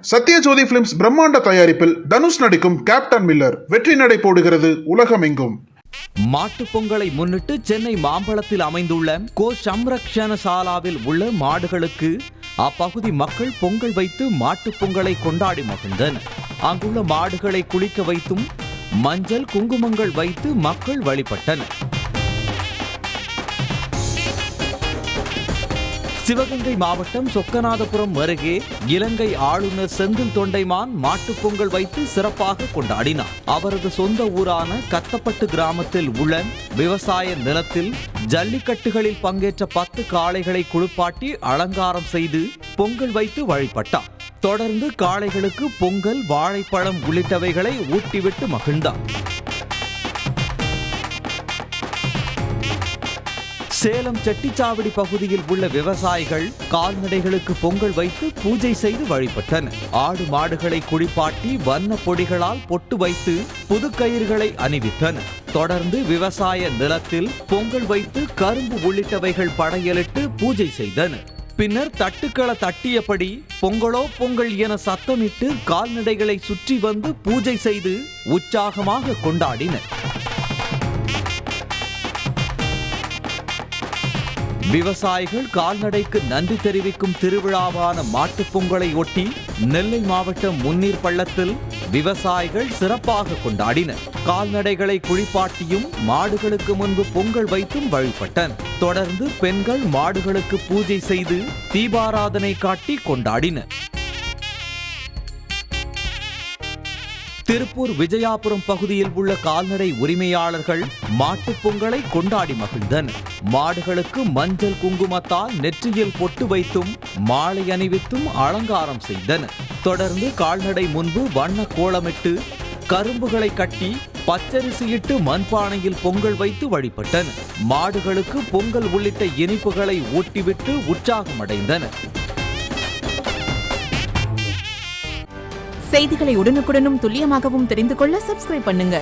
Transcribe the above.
Sathyajothi films பிரம்மாண்ட தயாரிப்பில் தனுஷ் நடிக்கும் கேப்டன் மில்லர் வெற்றி நடை போடுகிறது உலகமெங்கும். மாட்டுப் பொங்கலை முன்னிட்டு சென்னை மாம்பழத்தில் அமைந்துள்ள கோ சம்ரக்ஷண சாலாவில் உள்ள மாடுகளுக்கு அப்பகுதி மக்கள் பொங்கல் வைத்து மாட்டுப் பொங்கலை கொண்டாடி மகிழ்ந்தனர். அங்குள்ள மாடுகளை குளிக்க வைத்தும் மஞ்சள் குங்குமங்கள் வைத்து மக்கள் வழிபட்டனர். சிவகங்கை மாவட்டம் சொக்கநாதபுரம் அருகே இலங்கை ஆளுநர் செந்தில் தொண்டைமான் மாட்டுப் பொங்கல் வைத்து சிறப்பாக கொண்டாடினார். அவரது சொந்த ஊரான கத்தப்பட்டு கிராமத்தில் உள்ள விவசாய நிலத்தில் ஜல்லிக்கட்டுகளில் பங்கேற்ற 10 காளைகளை குளிப்பாட்டி அலங்காரம் செய்து பொங்கல் வைத்து வழிபட்டார். தொடர்ந்து காளைகளுக்கு பொங்கல், வாழைப்பழம் உள்ளிட்டவைகளை ஊட்டிவிட்டு மகிழ்ந்தார். சேலம் செட்டிச்சாவடி பகுதியில் உள்ள விவசாயிகள் கால்நடைகளுக்கு பொங்கல் வைத்து பூஜை செய்து வழிபட்டனர். ஆடு மாடுகளை குளிப்பாட்டி வண்ண பொடிகளால் பொட்டு வைத்து புதுக்கயிறுகளை அணிவித்தனர். தொடர்ந்து விவசாய நிலத்தில் பொங்கல் வைத்து கரும்பு உள்ளிட்டவைகள் படையலிட்டு பூஜை செய்தனர். பின்னர் தட்டுக்கள தட்டியபடி பொங்கலோ பொங்கல் என சத்தமிட்டு கால்நடைகளை சுற்றி வந்து பூஜை செய்து உற்சாகமாக கொண்டாடினர். விவசாயிகள் கால்நடைக்கு நன்றி தெரிவிக்கும் திருவிழாவான மாட்டுப் பொங்கலை ஒட்டி நெல்லை மாவட்டம் முன்னீர் பள்ளத்தில் விவசாயிகள் சிறப்பாக கொண்டாடினர். கால்நடைகளை குளிப்பாட்டியும் மாடுகளுக்கு முன்பு பொங்கல் வைத்தும் வழிபட்டனர். தொடர்ந்து பெண்கள் மாடுகளுக்கு பூஜை செய்து தீபாராதனை காட்டி கொண்டாடினர். திருப்பூர் விஜயாபுரம் பகுதியில் உள்ள கால்நடை உரிமையாளர்கள் மாட்டுப் பொங்கலை கொண்டாடி மகிழ்ந்தனர். மாடுகளுக்கு மஞ்சள் குங்குமத்தால் நெற்றியில் பொட்டு வைத்தும் மாலை அணிவித்தும் அலங்காரம் செய்தனர். தொடர்ந்து கால்நடை முன்பு வண்ண கோலமிட்டு கரும்புகளை கட்டி பச்சரிசியிட்டு மண்பானையில் பொங்கல் வைத்து வழிபட்டனர். மாடுகளுக்கு பொங்கல் உள்ளிட்ட இனிப்புகளை ஊட்டிவிட்டு உற்சாகமடைந்தனர். செய்திகளை உடனுக்குடனும் துல்லியமாகவும் தெரிந்து கொள்ள சப்ஸ்கிரைப் பண்ணுங்க.